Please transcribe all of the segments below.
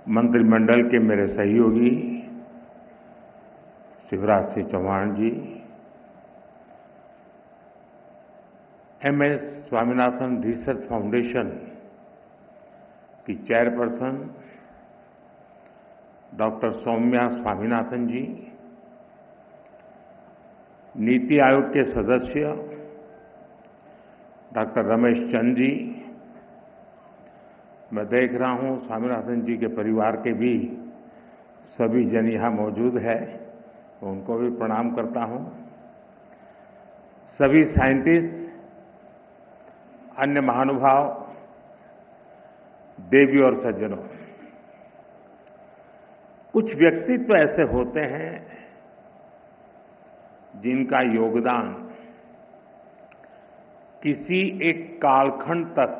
मंत्रिमंडल के मेरे सहयोगी शिवराज सिंह चौहान जी, एमएस स्वामीनाथन रिसर्च फाउंडेशन की चेयरपर्सन डॉक्टर सौम्या स्वामीनाथन जी, नीति आयोग के सदस्य डॉक्टर रमेश चंद जी, मैं देख रहा हूं स्वामीनाथन जी के परिवार के भी सभी जन यहां मौजूद है, तो उनको भी प्रणाम करता हूं। सभी साइंटिस्ट, अन्य महानुभाव, देवी और सज्जनों, कुछ व्यक्तित्व ऐसे होते हैं जिनका योगदान किसी एक कालखंड तक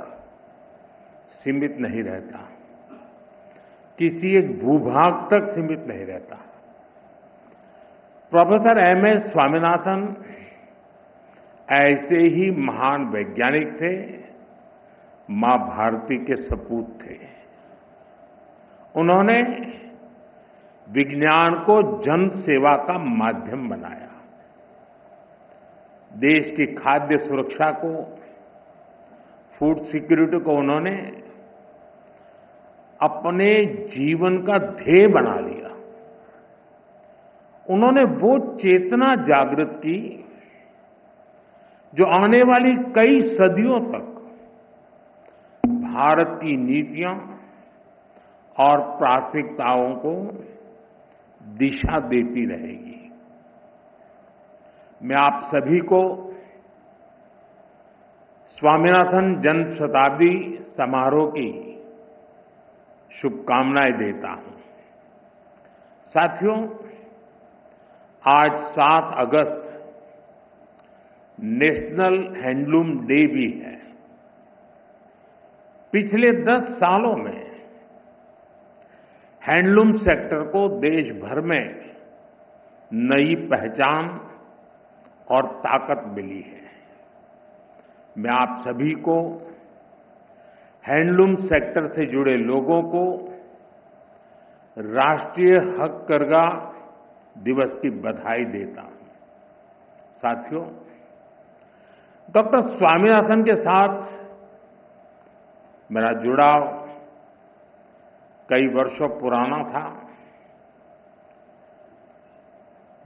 सीमित नहीं रहता, किसी एक भूभाग तक सीमित नहीं रहता। प्रोफेसर एमएस स्वामीनाथन ऐसे ही महान वैज्ञानिक थे, मां भारती के सपूत थे। उन्होंने विज्ञान को जन सेवा का माध्यम बनाया। देश की खाद्य सुरक्षा को, फूड सिक्योरिटी को उन्होंने अपने जीवन का ध्येय बना लिया। उन्होंने वो चेतना जागृत की जो आने वाली कई सदियों तक भारत की नीतियां और प्राथमिकताओं को दिशा देती रहेगी। मैं आप सभी को स्वामीनाथन जन्म शताब्दी समारोह की शुभकामनाएं देता हूं। साथियों, आज 7 अगस्त नेशनल हैंडलूम डे भी है। पिछले 10 सालों में हैंडलूम सेक्टर को देश भर में नई पहचान और ताकत मिली है। मैं आप सभी को, हैंडलूम सेक्टर से जुड़े लोगों को राष्ट्रीय हथकरघा दिवस की बधाई देता हूं। साथियों, डॉक्टर स्वामीनाथन के साथ मेरा जुड़ाव कई वर्षों पुराना था।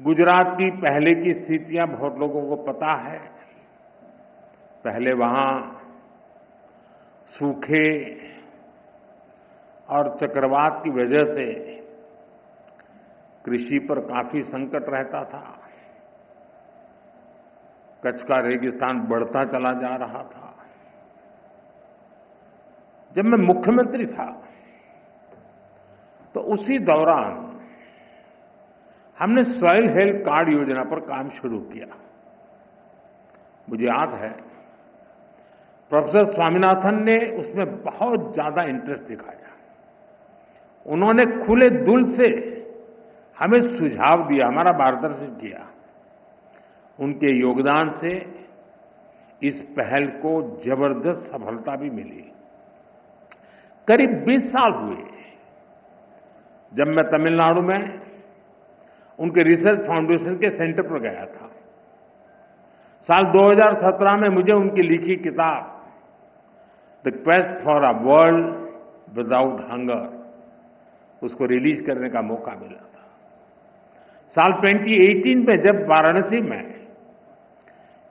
गुजरात की पहले की स्थितियां बहुत लोगों को पता है। पहले वहां सूखे और चक्रवात की वजह से कृषि पर काफी संकट रहता था। कच्छ का रेगिस्तान बढ़ता चला जा रहा था। जब मैं मुख्यमंत्री था तो उसी दौरान हमने सॉइल हेल्थ कार्ड योजना पर काम शुरू किया। मुझे याद है प्रोफेसर स्वामीनाथन ने उसमें बहुत ज्यादा इंटरेस्ट दिखाया। उन्होंने खुले दिल से हमें सुझाव दिया, हमारा मार्गदर्शन किया। उनके योगदान से इस पहल को जबरदस्त सफलता भी मिली। करीब 20 साल हुए जब मैं तमिलनाडु में उनके रिसर्च फाउंडेशन के सेंटर पर गया था। साल 2017 में मुझे उनकी लिखी किताब the quest for a world without hunger, उसको रिलीज करने का मौका मिला था। साल 2018 में जब वाराणसी में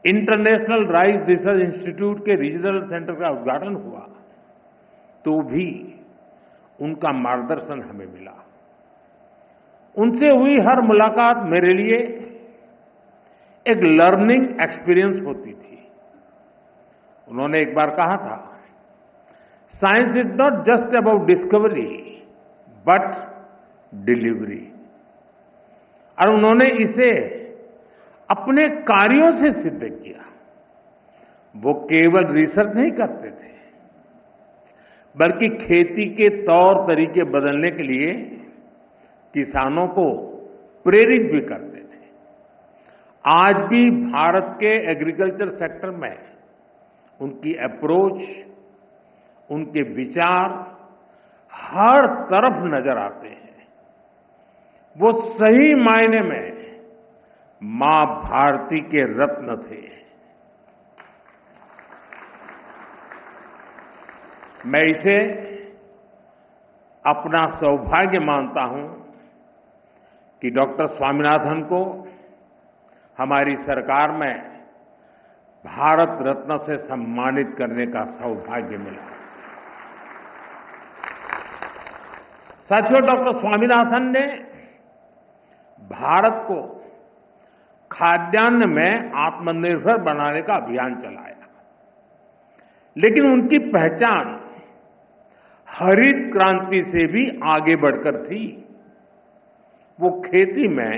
इंटरनेशनल राइस रिसर्च इंस्टीट्यूट के रीजनल सेंटर का उद्घाटन हुआ तो भी उनका मार्गदर्शन हमें मिला। उनसे हुई हर मुलाकात मेरे लिए एक लर्निंग एक्सपीरियंस होती थी। उन्होंने एक बार कहा था, science is not just about discovery but delivery. और उन्होंने इसे अपने कार्यों से सिद्ध किया। वो केवल रिसर्च नहीं करते थे, बल्कि खेती के तौर तरीके बदलने के लिए किसानों को प्रेरित भी करते थे। आज भी भारत के एग्रीकल्चर सेक्टर में उनकी अप्रोच, उनके विचार हर तरफ नजर आते हैं। वो सही मायने में मां भारती के रत्न थे। मैं इसे अपना सौभाग्य मानता हूं कि डॉक्टर स्वामीनाथन को हमारी सरकार में भारत रत्न से सम्मानित करने का सौभाग्य मिला। साथियों, डॉक्टर स्वामीनाथन ने भारत को खाद्यान्न में आत्मनिर्भर बनाने का अभियान चलाया, लेकिन उनकी पहचान हरित क्रांति से भी आगे बढ़कर थी। वो खेती में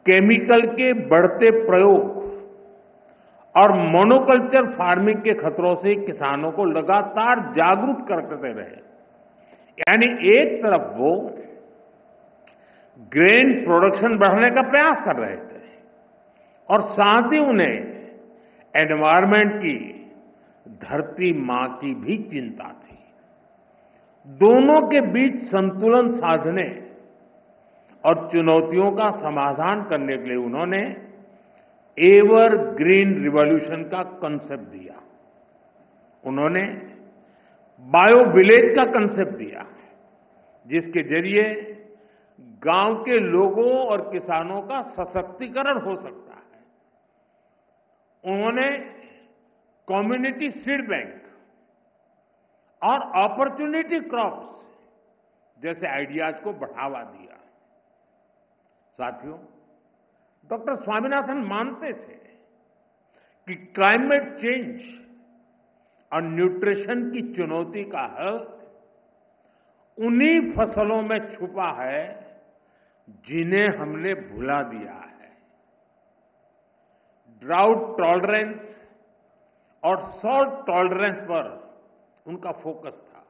केमिकल के बढ़ते प्रयोग और मोनोकल्चर फार्मिंग के खतरों से किसानों को लगातार जागरूक करते रहे। यानी एक तरफ वो ग्रेन प्रोडक्शन बढ़ाने का प्रयास कर रहे थे और साथ ही उन्हें एनवायरमेंट की, धरती मां की भी चिंता थी। दोनों के बीच संतुलन साधने और चुनौतियों का समाधान करने के लिए उन्होंने एवर ग्रीन रिवॉल्यूशन का कंसेप्ट दिया। उन्होंने बायो विलेज का कंसेप्ट दिया, जिसके जरिए गांव के लोगों और किसानों का सशक्तिकरण हो सकता है। उन्होंने कम्युनिटी सीड बैंक और अपॉर्चुनिटी क्रॉप्स जैसे आइडियाज को बढ़ावा दिया। साथियों, डॉक्टर स्वामीनाथन मानते थे कि क्लाइमेट चेंज और न्यूट्रिशन की चुनौती का हल उन्हीं फसलों में छुपा है जिन्हें हमने भुला दिया है। ड्राउट टॉलरेंस और सॉल्ट टॉलरेंस पर उनका फोकस था।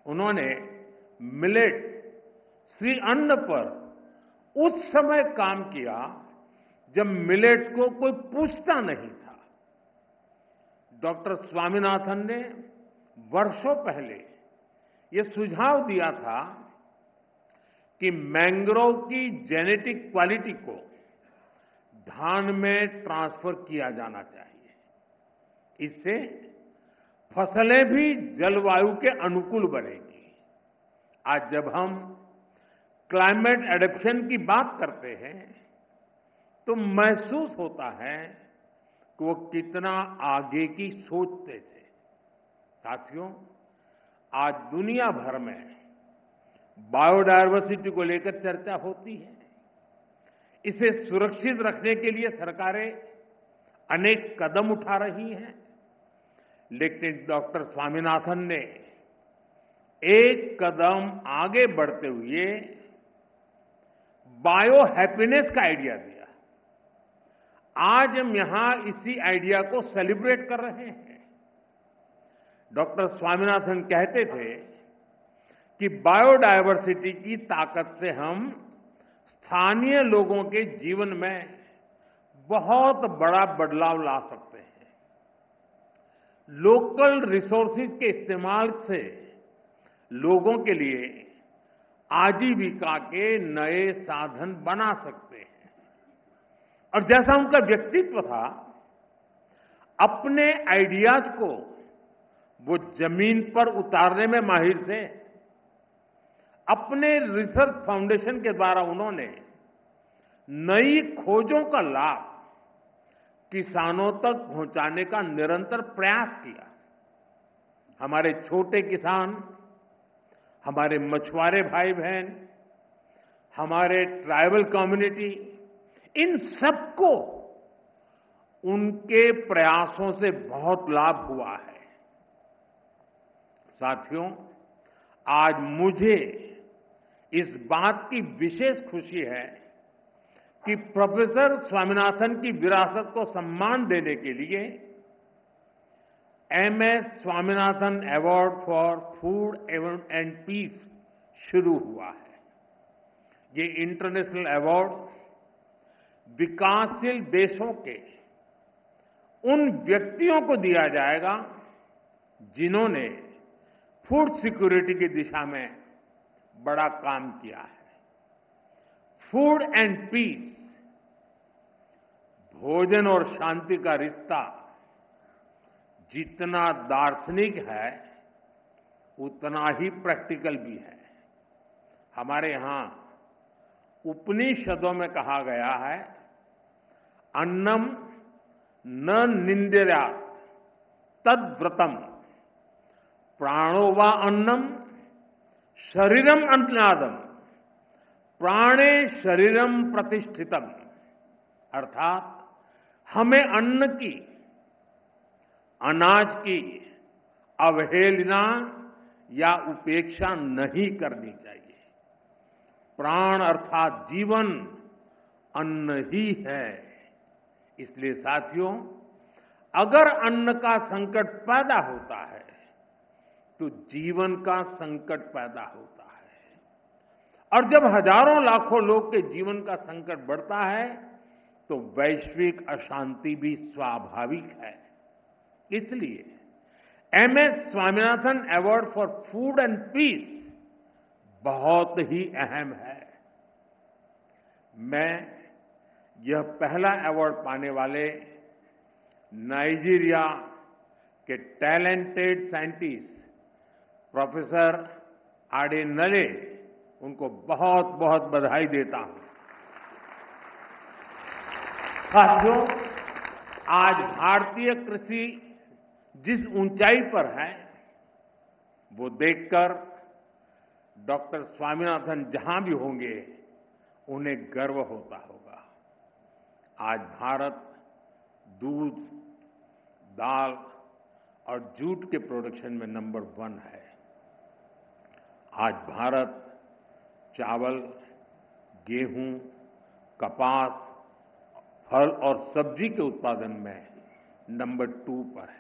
उन्होंने मिलेट्स, श्री अन्न पर उस समय काम किया जब मिलेट्स को कोई पूछता नहीं था। डॉक्टर स्वामीनाथन ने वर्षों पहले ये सुझाव दिया था कि मैंग्रोव की जेनेटिक क्वालिटी को धान में ट्रांसफर किया जाना चाहिए। इससे फसलें भी जलवायु के अनुकूल बनेगी। आज जब हम क्लाइमेट एडेप्शन की बात करते हैं तो महसूस होता है कि वो कितना आगे की सोचते थे। साथियों, आज दुनिया भर में बायोडायवर्सिटी को लेकर चर्चा होती है। इसे सुरक्षित रखने के लिए सरकारें अनेक कदम उठा रही हैं, लेकिन डॉक्टर स्वामीनाथन ने एक कदम आगे बढ़ते हुए बायो हैप्पीनेस का आइडिया दिया। आज हम यहां इसी आइडिया को सेलिब्रेट कर रहे हैं। डॉक्टर स्वामीनाथन कहते थे कि बायोडायवर्सिटी की ताकत से हम स्थानीय लोगों के जीवन में बहुत बड़ा बदलाव ला सकते हैं। लोकल रिसोर्सेज के इस्तेमाल से लोगों के लिए आजीविका के नए साधन बना सकते हैं। और जैसा उनका व्यक्तित्व था, अपने आइडियाज को वो जमीन पर उतारने में माहिर थे। अपने रिसर्च फाउंडेशन के द्वारा उन्होंने नई खोजों का लाभ किसानों तक पहुंचाने का निरंतर प्रयास किया। हमारे छोटे किसान, हमारे मछुआरे भाई बहन, हमारे ट्राइबल कम्युनिटी, इन सबको उनके प्रयासों से बहुत लाभ हुआ है। साथियों, आज मुझे इस बात की विशेष खुशी है कि प्रोफेसर स्वामीनाथन की विरासत को सम्मान देने के लिए MS Swaminathan award for food and peace शुरू हुआ है। ये इंटरनेशनल अवार्ड विकासशील देशों के उन व्यक्तियों को दिया जाएगा जिन्होंने फूड सिक्योरिटी की दिशा में बड़ा काम किया है। फूड एंड पीस, भोजन और शांति का रिश्ता जितना दार्शनिक है उतना ही प्रैक्टिकल भी है। हमारे यहां उपनिषदों में कहा गया है, अन्नम न निंद्यात् तद्व्रतम, प्राणो वा अन्नम शरीरम अन्नादम, प्राणे शरीरम प्रतिष्ठितम। अर्थात हमें अन्न की, अनाज की अवहेलना या उपेक्षा नहीं करनी चाहिए। प्राण अर्थात जीवन अन्न ही है। इसलिए साथियों, अगर अन्न का संकट पैदा होता है तो जीवन का संकट पैदा होता है, और जब हजारों लाखों लोग के जीवन का संकट बढ़ता है तो वैश्विक अशांति भी स्वाभाविक है। इसलिए MS Swaminathan award for food and peace बहुत ही अहम है। मैं यह पहला अवार्ड पाने वाले नाइजीरिया के टैलेंटेड साइंटिस्ट प्रोफेसर आडेनले, उनको बहुत बहुत बधाई देता हूं। साथियों, आज भारतीय कृषि जिस ऊंचाई पर है वो देखकर डॉक्टर स्वामीनाथन जहां भी होंगे उन्हें गर्व होता होगा। आज भारत दूध, दाल और जूट के प्रोडक्शन में नंबर 1 है। आज भारत चावल, गेहूं, कपास, फल और सब्जी के उत्पादन में नंबर 2 पर है।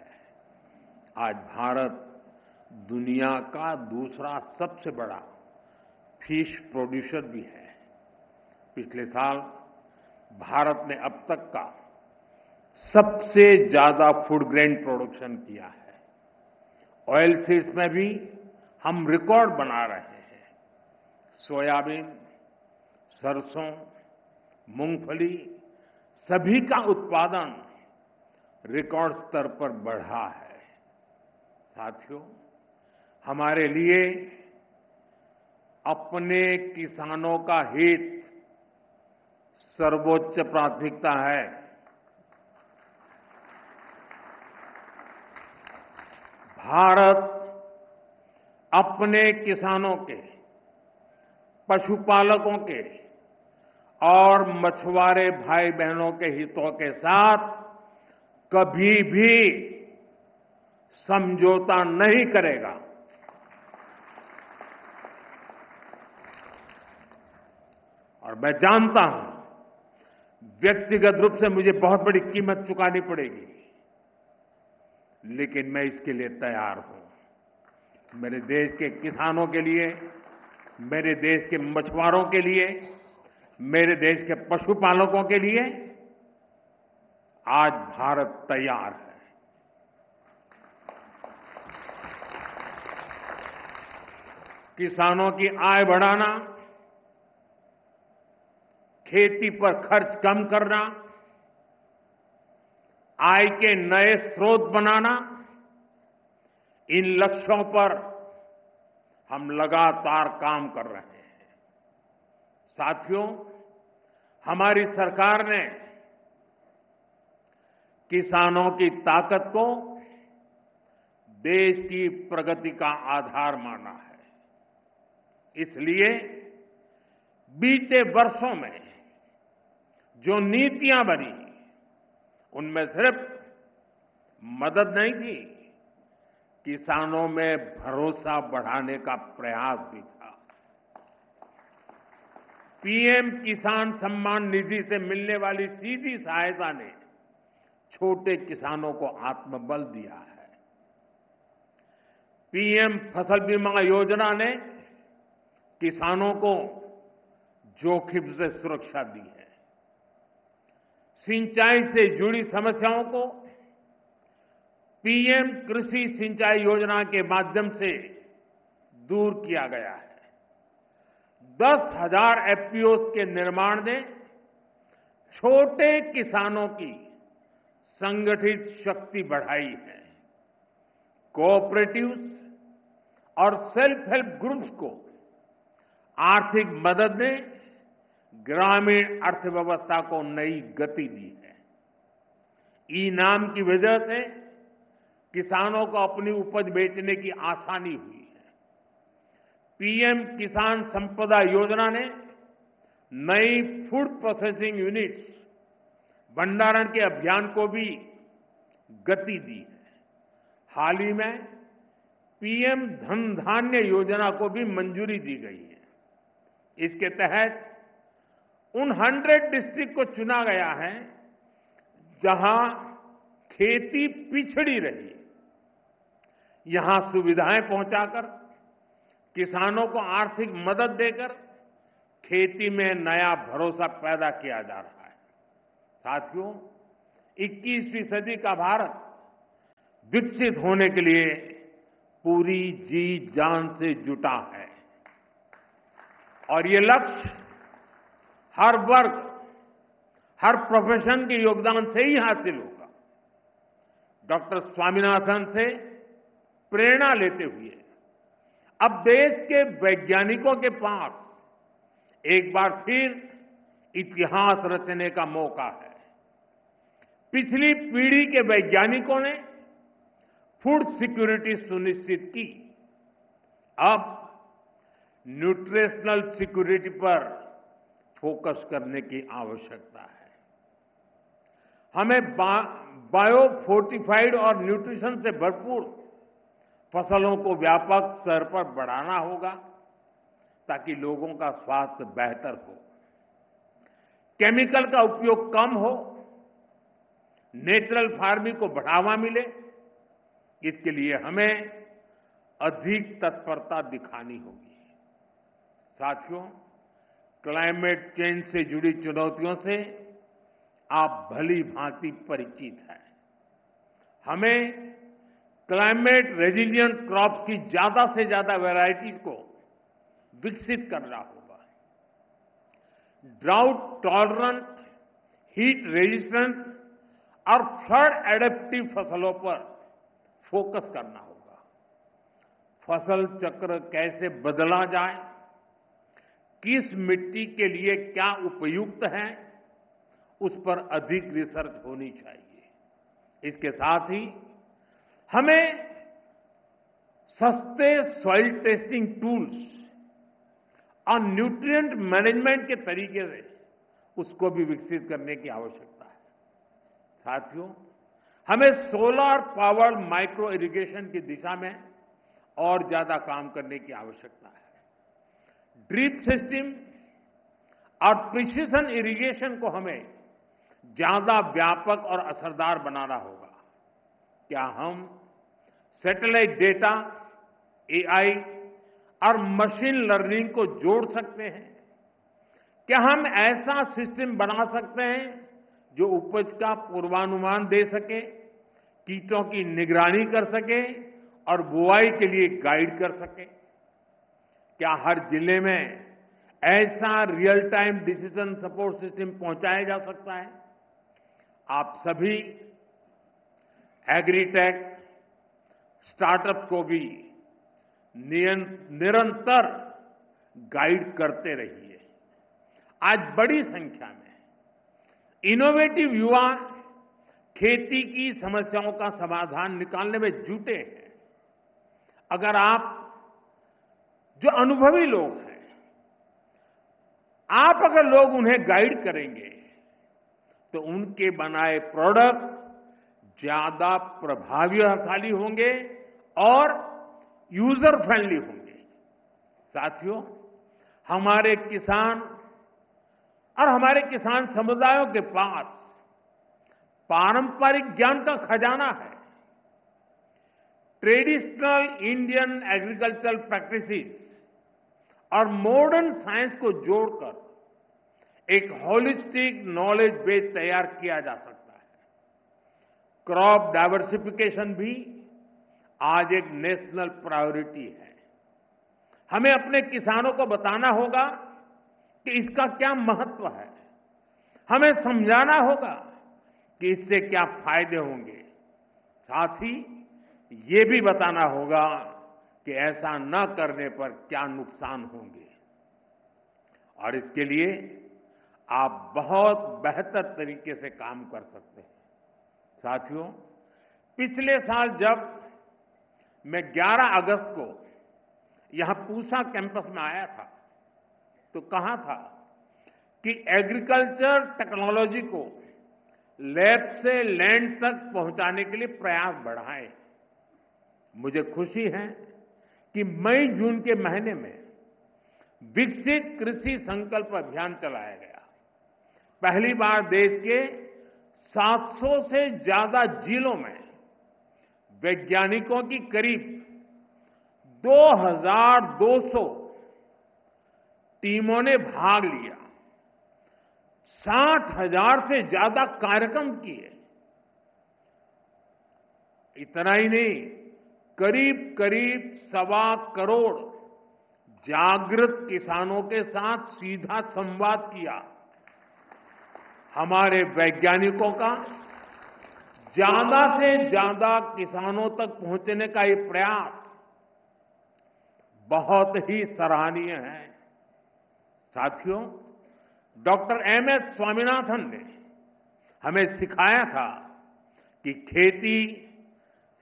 आज भारत दुनिया का दूसरा सबसे बड़ा फिश प्रोड्यूसर भी है। पिछले साल भारत ने अब तक का सबसे ज्यादा फूड ग्रेन प्रोडक्शन किया है। ऑयल सीड्स में भी हम रिकॉर्ड बना रहे हैं। सोयाबीन, सरसों, मूंगफली सभी का उत्पादन रिकॉर्ड स्तर पर बढ़ा है। साथियों, हमारे लिए अपने किसानों का हित सर्वोच्च प्राथमिकता है। भारत अपने किसानों के, पशुपालकों के और मछुआरे भाई बहनों के हितों के साथ कभी भी समझौता नहीं करेगा। और मैं जानता हूं व्यक्तिगत रूप से मुझे बहुत बड़ी कीमत चुकानी पड़ेगी, लेकिन मैं इसके लिए तैयार हूं। मेरे देश के किसानों के लिए, मेरे देश के मछुआरों के लिए, मेरे देश के पशुपालकों के लिए आज भारत तैयार है। किसानों की आय बढ़ाना, खेती पर खर्च कम करना, आय के नए स्रोत बनाना, इन लक्ष्यों पर हम लगातार काम कर रहे हैं। साथियों, हमारी सरकार ने किसानों की ताकत को देश की प्रगति का आधार माना है। इसलिए बीते वर्षों में जो नीतियां बनी, उनमें सिर्फ मदद नहीं थी, किसानों में भरोसा बढ़ाने का प्रयास भी था। पीएम किसान सम्मान निधि से मिलने वाली सीधी सहायता ने छोटे किसानों को आत्मबल दिया है। पीएम फसल बीमा योजना ने किसानों को जोखिम से सुरक्षा दी है। सिंचाई से जुड़ी समस्याओं को पीएम कृषि सिंचाई योजना के माध्यम से दूर किया गया है। 10,000 एफपीओस के निर्माण ने छोटे किसानों की संगठित शक्ति बढ़ाई है। कोऑपरेटिव्स और सेल्फ हेल्प ग्रुप्स को आर्थिक मदद ने ग्रामीण अर्थव्यवस्था को नई गति दी है। ई-नाम की वजह से किसानों को अपनी उपज बेचने की आसानी हुई है। पीएम किसान संपदा योजना ने नई फूड प्रोसेसिंग यूनिट्स भंडारण के अभियान को भी गति दी है। हाल ही में पीएम धन धान्य योजना को भी मंजूरी दी गई है। इसके तहत उन 100 डिस्ट्रिक्ट को चुना गया है जहां खेती पिछड़ी रही। यहां सुविधाएं पहुंचाकर, किसानों को आर्थिक मदद देकर खेती में नया भरोसा पैदा किया जा रहा है। साथियों, 21वीं सदी का भारत विकसित होने के लिए पूरी जी जान से जुटा है और ये लक्ष्य हर वर्ग, हर प्रोफेशन के योगदान से ही हासिल होगा। डॉक्टर स्वामीनाथन से प्रेरणा लेते हुए अब देश के वैज्ञानिकों के पास एक बार फिर इतिहास रचने का मौका है। पिछली पीढ़ी के वैज्ञानिकों ने फूड सिक्योरिटी सुनिश्चित की। अब न्यूट्रिशनल सिक्योरिटी पर फोकस करने की आवश्यकता है। हमें बायो फोर्टिफाइड और न्यूट्रिशन से भरपूर फसलों को व्यापक स्तर पर बढ़ाना होगा ताकि लोगों का स्वास्थ्य बेहतर हो, केमिकल का उपयोग कम हो, नेचुरल फार्मिंग को बढ़ावा मिले। इसके लिए हमें अधिक तत्परता दिखानी होगी। साथियों, क्लाइमेट चेंज से जुड़ी चुनौतियों से आप भली भांति परिचित हैं। हमें क्लाइमेट रेजिलिएंट क्रॉप्स की ज्यादा से ज्यादा वैरायटीज को विकसित करना होगा। ड्राउट टॉलरेंट, हीट रेजिस्टेंट और फ्लड एडेप्टिव फसलों पर फोकस करना होगा। फसल चक्र कैसे बदला जाए, किस मिट्टी के लिए क्या उपयुक्त है, उस पर अधिक रिसर्च होनी चाहिए। इसके साथ ही हमें सस्ते सॉइल टेस्टिंग टूल्स और न्यूट्रिएंट मैनेजमेंट के तरीके से उसको भी विकसित करने की आवश्यकता है। साथियों, हमें सोलर पावर्ड माइक्रो इरिगेशन की दिशा में और ज्यादा काम करने की आवश्यकता है। ड्रिप सिस्टम और प्रिसिशन इरिगेशन को हमें ज्यादा व्यापक और असरदार बनाना होगा। क्या हम सैटेलाइट डेटा, एआई और मशीन लर्निंग को जोड़ सकते हैं? क्या हम ऐसा सिस्टम बना सकते हैं जो उपज का पूर्वानुमान दे सके, कीटों की निगरानी कर सके और बुआई के लिए गाइड कर सके? क्या हर जिले में ऐसा real time decision support system पहुंचाया जा सकता है? आप सभी एग्रीटेक स्टार्टअप्स को भी निरंतर गाइड करते रहिए। आज बड़ी संख्या में इनोवेटिव युवा खेती की समस्याओं का समाधान निकालने में जुटे हैं। अगर आप जो अनुभवी लोग हैं, आप अगर लोग उन्हें गाइड करेंगे तो उनके बनाए प्रोडक्ट ज्यादा प्रभावशाली होंगे और यूजर फ्रेंडली होंगे। साथियों, हमारे किसान और हमारे किसान समुदायों के पास पारंपरिक ज्ञान का खजाना है। ट्रेडिशनल इंडियन एग्रीकल्चरल प्रैक्टिसेस और मॉडर्न साइंस को जोड़कर एक होलिस्टिक नॉलेज बेस तैयार किया जा सकता है। क्रॉप डाइवर्सिफिकेशन भी आज एक नेशनल प्रायोरिटी है। हमें अपने किसानों को बताना होगा कि इसका क्या महत्व है। हमें समझाना होगा कि इससे क्या फायदे होंगे। साथ ही ये भी बताना होगा कि ऐसा न करने पर क्या नुकसान होंगे। और इसके लिए आप बहुत बेहतर तरीके से काम कर सकते हैं। साथियों, पिछले साल जब मैं 11 अगस्त को यहां पूसा कैंपस में आया था तो कहा था कि एग्रीकल्चर टेक्नोलॉजी को लैब से लैंड तक पहुंचाने के लिए प्रयास बढ़ाएं। मुझे खुशी है कि मई जून के महीने में विकसित कृषि संकल्प अभियान चलाया गया। पहली बार देश के 700 से ज्यादा जिलों में वैज्ञानिकों की करीब 2200 टीमों ने भाग लिया। 60,000 से ज्यादा कार्यक्रम किए। इतना ही नहीं, करीब करीब 1.25 करोड़ जागृत किसानों के साथ सीधा संवाद किया। हमारे वैज्ञानिकों का ज्यादा से ज्यादा किसानों तक पहुंचने का ये प्रयास बहुत ही सराहनीय है। साथियों, डॉक्टर एमएस स्वामीनाथन ने हमें सिखाया था कि खेती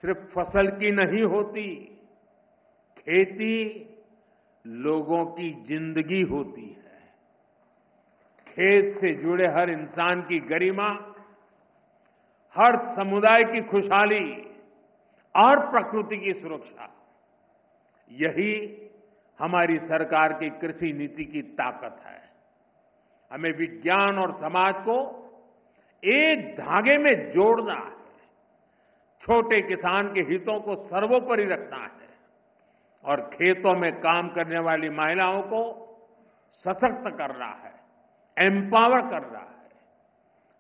सिर्फ फसल की नहीं होती, खेती लोगों की जिंदगी होती है। खेत से जुड़े हर इंसान की गरिमा, हर समुदाय की खुशहाली और प्रकृति की सुरक्षा, यही हमारी सरकार की कृषि नीति की ताकत है। हमें विज्ञान और समाज को एक धागे में जोड़ना है। छोटे किसान के हितों को सर्वोपरि रखना है और खेतों में काम करने वाली महिलाओं को सशक्त करना है, एम्पावर करना है।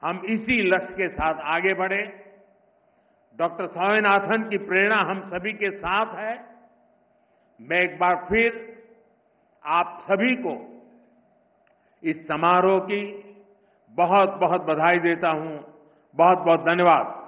हम इसी लक्ष्य के साथ आगे बढ़े। डॉक्टर स्वामीनाथन की प्रेरणा हम सभी के साथ है। मैं एक बार फिर आप सभी को इस समारोह की बहुत बहुत बधाई देता हूं। बहुत बहुत धन्यवाद।